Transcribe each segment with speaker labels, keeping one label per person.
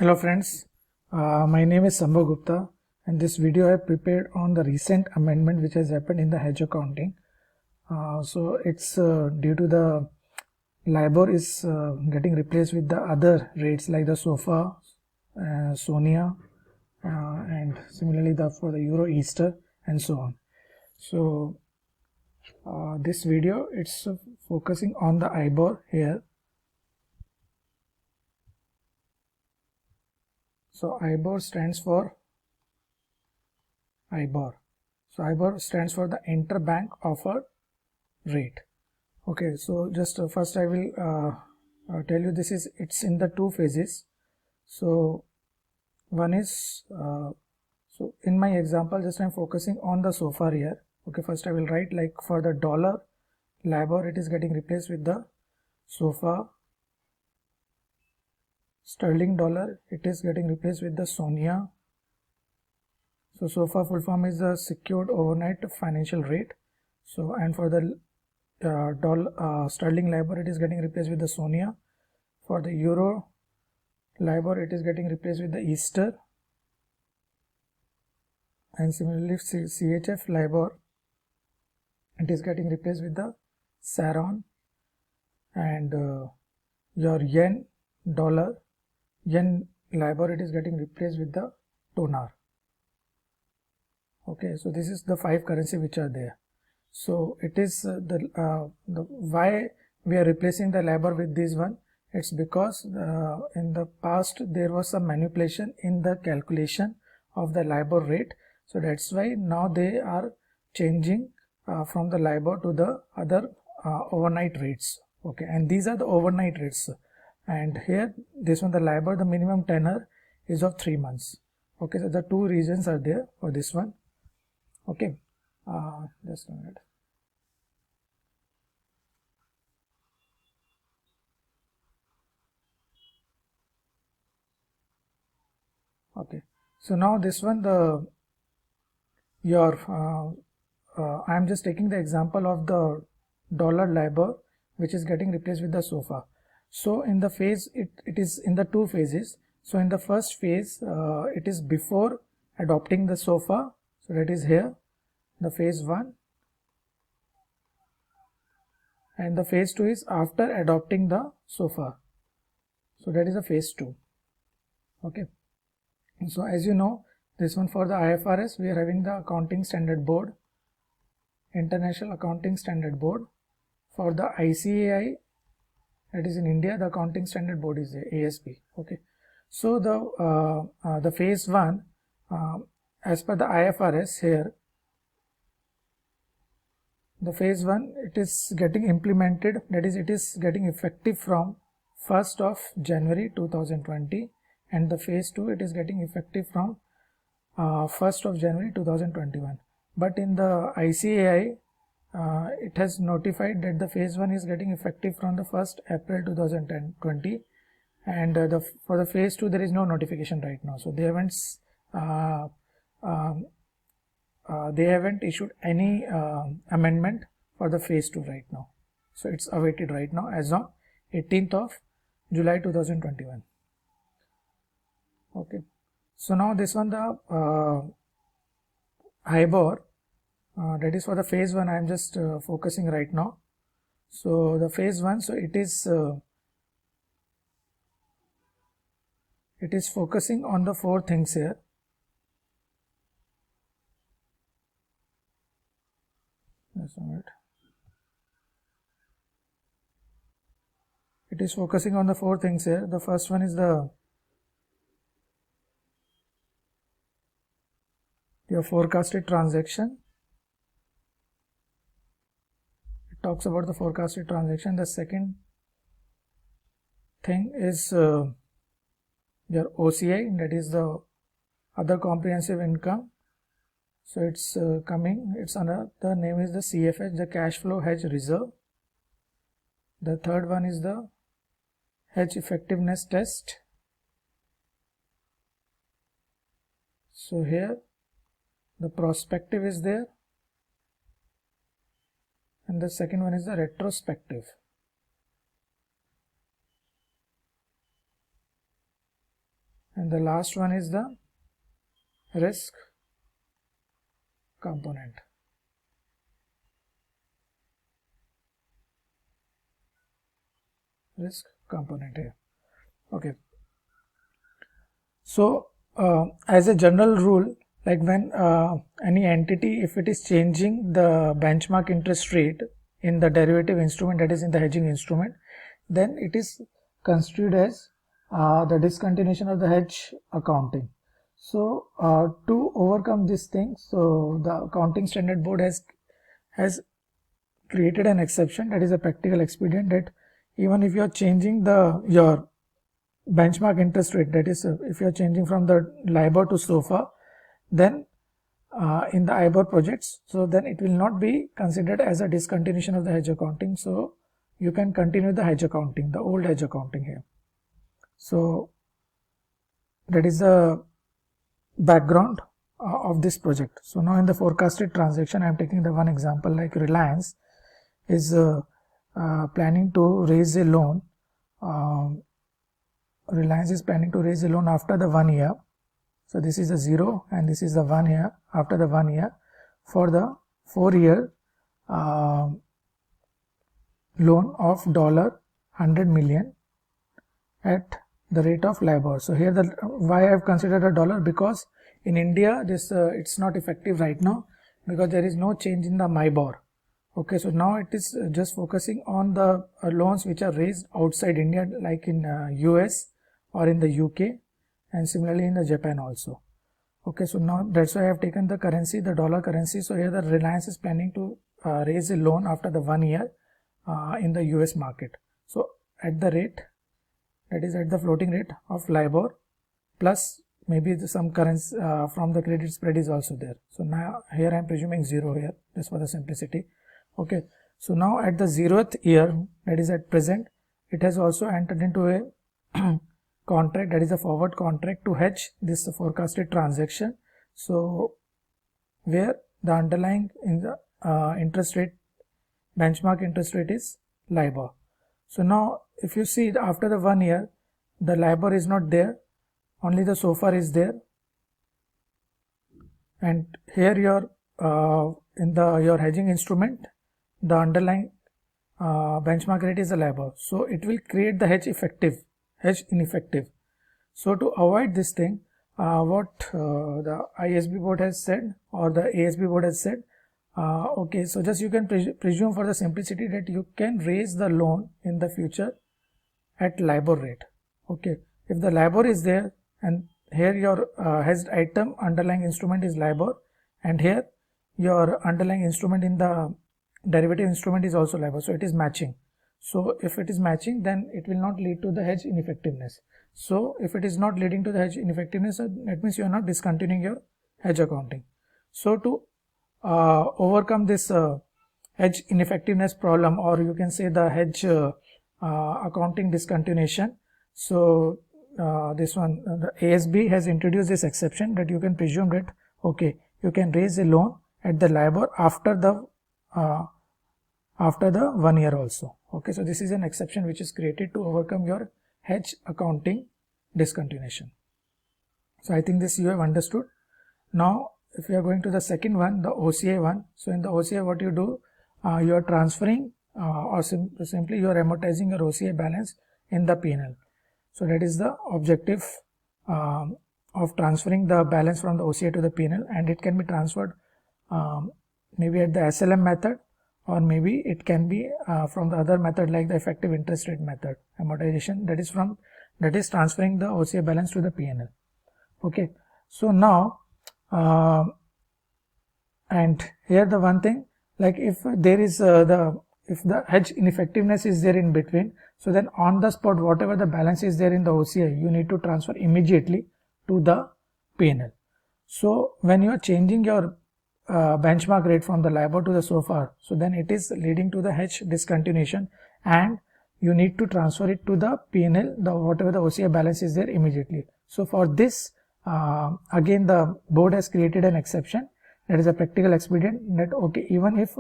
Speaker 1: Hello friends, my name is Sambhav Gupta and this video I have prepared on the recent amendment which has happened in the hedge accounting. So it's due to the LIBOR is getting replaced with the other rates like the SOFR, SONIA, and similarly for the Euro Easter and so on. So this video it's focusing on the IBOR here. So IBOR stands for IBOR. So IBOR stands for the interbank offer rate. Okay, so just first I will tell you it's in the two phases. So one is so in my example just I'm focusing on the SOFR here. Okay, first I will write like for the dollar LIBOR it is getting replaced with the SOFR. Sterling dollar it is getting replaced with the SONIA. So SOFR full form is the secured overnight financial rate. So and for the sterling LIBOR it is getting replaced with the SONIA. For the Euro LIBOR it is getting replaced with the Easter, and similarly CHF LIBOR it is getting replaced with the SARON, and your yen LIBOR it is getting replaced with the TONAR. Okay, so this is the five currency which are there. So it is the why we are replacing the LIBOR with this one. It's because in the past there was some manipulation in the calculation of the LIBOR rate. So that's why now they are changing from the LIBOR to the other overnight rates. Okay, and these are the overnight rates. And here this one, the LIBOR, the minimum tenor is of 3 months. Okay, so the two reasons are there for this one. Okay, just a minute. Okay, so now this one, I am just taking the example of the dollar LIBOR which is getting replaced with the SOFR. So in the phase it is in the two phases. So in the first phase it is before adopting the SOFR, so that is here the phase 1, and the phase 2 is after adopting the SOFR, so that is the phase 2. Okay, so as you know, this one for the IFRS we are having the Accounting Standard Board, International Accounting Standard Board. For the ICAI, that is in India, the Accounting Standard Board is the ASB. Okay, so the phase 1 as per the IFRS here, the phase 1 it is getting implemented, that is it is getting effective from 1st of January 2020, and the phase 2 it is getting effective from 1st of January 2021. But in the ICAI it has notified that the phase 1 is getting effective from the 1st April 2020, and for the phase 2 there is no notification right now. So they haven't issued any amendment for the phase 2 right now. So it's awaited right now as on 18th of July 2021. Okay, so now this one, the IBOR that is for the phase 1, I am just focusing right now. So the phase 1, so it is focusing on the four things here. That's right. It is focusing on the four things here. The first one is your forecasted transaction. It talks about the forecasted transaction. The second thing is your OCI, that is the other comprehensive income. So it's it's under the name is the CFH, the cash flow hedge reserve. The third one is the hedge effectiveness test. So here the prospective is there, and the second one is the retrospective. and the last one is the risk component. Risk component here. Okay. So as a general rule, like when any entity, if it is changing the benchmark interest rate in the derivative instrument, that is in the hedging instrument, then it is considered as the discontinuation of the hedge accounting. So to overcome this thing, so the Accounting Standard Board has created an exception, that is a practical expedient, that even if you are changing your benchmark interest rate, that is if you are changing from the LIBOR to SOFR, then in the IBOR projects, so then it will not be considered as a discontinuation of the hedge accounting. So you can continue the hedge accounting, the old hedge accounting here. So that is the background of this project. So now in the forecasted transaction, I am taking the one example, like Reliance is planning to raise a loan. Reliance is planning to raise a loan after the 1 year. So this is a 0 and this is the 1 year, after the 1 year, for the 4-year loan of $100 million at the rate of LIBOR. So here why I have considered a dollar, because in India this it's not effective right now because there is no change in the MIBOR. Okay, so now it is just focusing on the loans which are raised outside India, like in US or in the UK, and similarly in the Japan also. Okay, so now that's why I have taken the currency, the dollar currency. So here the Reliance is planning to raise a loan after the 1 year in the US market. So at the rate, that is at the floating rate of LIBOR, plus maybe some currency from the credit spread is also there. So now here I am presuming 0 here, just for the simplicity. Okay, so now at the 0th year, that is at present, it has also entered into a contract, that is a forward contract to hedge this forecasted transaction. So where the underlying in the interest rate, benchmark interest rate is LIBOR. So now if you see after the 1 year, the LIBOR is not there, only the SOFR is there, and here your your hedging instrument, the underlying benchmark rate is the LIBOR. So it will create the hedge ineffective. So to avoid this thing, what the ISB board has said, or the ASB board has said, okay, so just you can presume for the simplicity that you can raise the loan in the future at LIBOR rate. Okay, if the LIBOR is there, and here your hedged item underlying instrument is LIBOR, and here your underlying instrument in the derivative instrument is also LIBOR, so it is matching. So if it is matching, then it will not lead to the hedge ineffectiveness. So if it is not leading to the hedge ineffectiveness, that means you are not discontinuing your hedge accounting. So to overcome this hedge ineffectiveness problem, or you can say the hedge accounting discontinuation, so this one, the ASB has introduced this exception that you can presume that, okay, you can raise a loan at the LIBOR after the 1 year also. Okay, so this is an exception which is created to overcome your hedge accounting discontinuation. So I think this you have understood. Now if you are going to the second one, the OCI one, so in the OCI what you do, you are transferring or simply you are amortizing your OCI balance in the P&L. So that is the objective of transferring the balance from the OCI to the P&L, and it can be transferred maybe at the SLM method, or maybe it can be from the other method like the effective interest rate method amortization, that is transferring the OCI balance to the P&L. Okay, so now and here the one thing, like if there is if the hedge ineffectiveness is there in between, so then on the spot whatever the balance is there in the OCI, you need to transfer immediately to the P&L. So when you are changing your benchmark rate from the LIBOR to the SOFR, so then it is leading to the hedge discontinuation, and you need to transfer it to the P&L, whatever the OCI balance is there, immediately. So for this, again the board has created an exception, that is a practical expedient, that okay, even if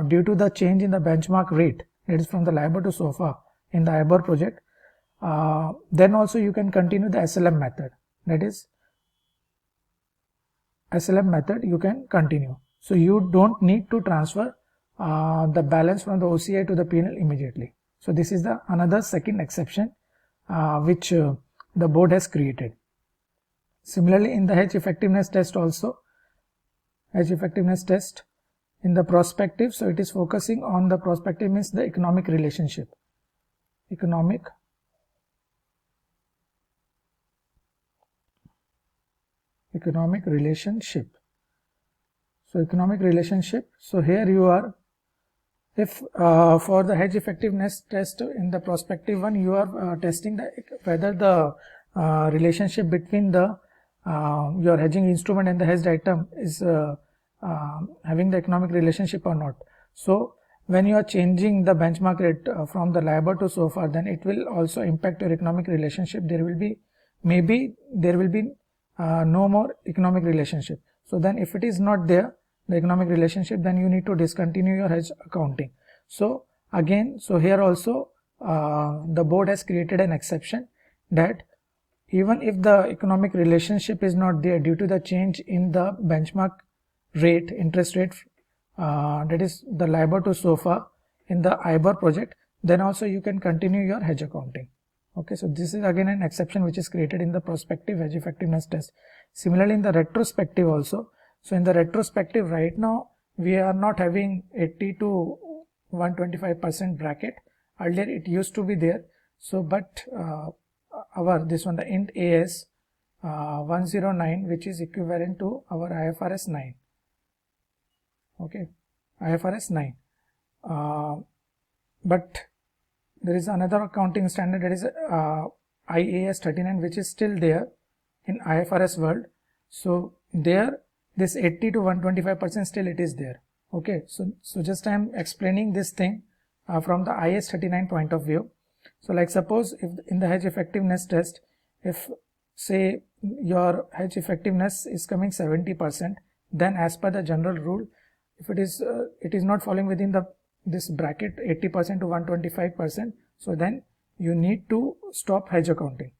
Speaker 1: due to the change in the benchmark rate, that is from the LIBOR to SOFR in the IBOR project, then also you can continue the SLM method. That is, SLM method you can continue. So you don't need to transfer the balance from the OCI to the P&L immediately. So this is the another second exception which the board has created. Similarly, in the hedge effectiveness test also, hedge effectiveness test in the prospective, so it is focusing on the prospective means the economic relationship. Economic relationship. So economic relationship. So here you are, if for the hedge effectiveness test in the prospective one, you are testing whether the relationship between the your hedging instrument and the hedged item is having the economic relationship or not. So when you are changing the benchmark rate from the LIBOR to SOFR, then it will also impact your economic relationship. There will be, maybe there will be no more economic relationship. So then if it is not there, the economic relationship, then you need to discontinue your hedge accounting. So again, so here also the board has created an exception that even if the economic relationship is not there due to the change in the benchmark rate, interest rate, that is the LIBOR to SOFR in the IBOR project, then also you can continue your hedge accounting. Okay, so this is again an exception which is created in the prospective hedge effectiveness test. Similarly, in the retrospective also, so in the retrospective right now, we are not having 80 to 125% bracket. Earlier it used to be there. So, but this one, the IND AS 109, which is equivalent to our IFRS 9. Okay, IFRS 9. But there is another accounting standard, that is IAS 39, which is still there in IFRS world. So there, this 80 to 125% still it is there. Okay, so just I am explaining this thing from the IAS 39 point of view. So like suppose if in the hedge effectiveness test, if say your hedge effectiveness is coming 70%, then as per the general rule, if it is not falling within this bracket 80% to 125%, so then you need to stop hedge accounting.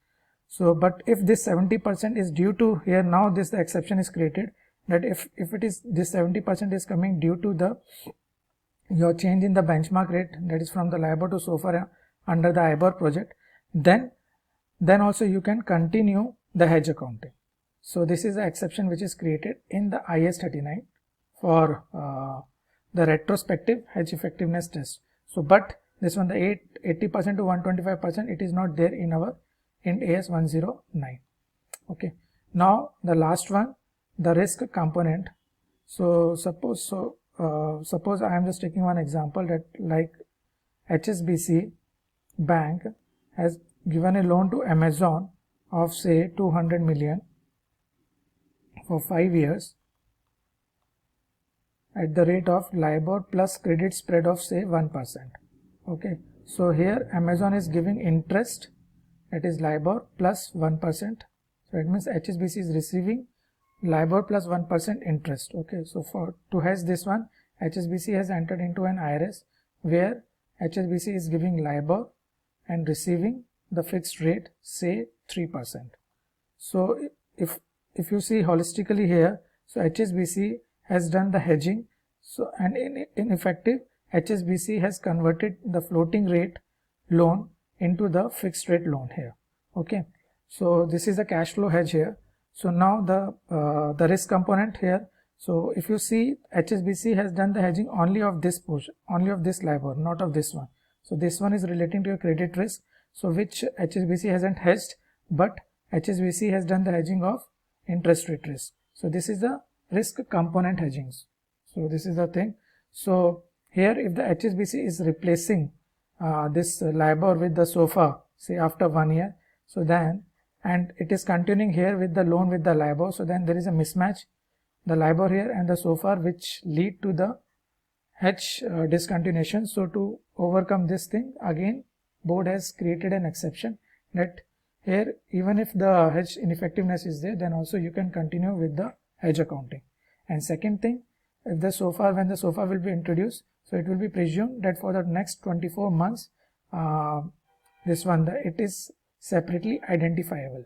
Speaker 1: So but if this 70% is due to, here now this the exception is created, that if it is this 70% is coming due to your change in the benchmark rate, that is from the LIBOR to SOFR under the IBOR project, then also you can continue the hedge accounting. So this is the exception which is created in the IAS 39 for the retrospective hedge effectiveness test. So but this one, the 80% to 125%, it is not there in our IND AS 109. Okay, now the last one, the risk component. So suppose I am just taking one example, that like HSBC Bank has given a loan to Amazon of say 200 million for 5 years at the rate of LIBOR plus credit spread of say 1%. Okay, so here Amazon is giving interest, that is LIBOR plus 1%. So it means HSBC is receiving LIBOR plus 1% interest. Okay, so to hedge this one, HSBC has entered into an IRS where HSBC is giving LIBOR and receiving the fixed rate, say 3%. So if you see holistically here, so HSBC has done the hedging, so and in effective HSBC has converted the floating rate loan into the fixed rate loan here. Okay, so this is the cash flow hedge here. So now the risk component here, so if you see, HSBC has done the hedging only of this portion, only of this LIBOR, not of this one. So this one is relating to your credit risk, so which HSBC hasn't hedged, but HSBC has done the hedging of interest rate risk. So this is the risk component hedging. So this is the thing. So here if the HSBC is replacing this LIBOR with the SOFR, say after 1 year, so then, and it is continuing here with the loan with the LIBOR, so then there is a mismatch, the LIBOR here and the SOFR, which lead to the hedge discontinuation. So to overcome this thing, again board has created an exception that here even if the hedge ineffectiveness is there, then also you can continue with the hedge accounting. And second thing, if the SOFR, when the SOFR will be introduced, so it will be presumed that for the next 24 months this one, it is separately identifiable.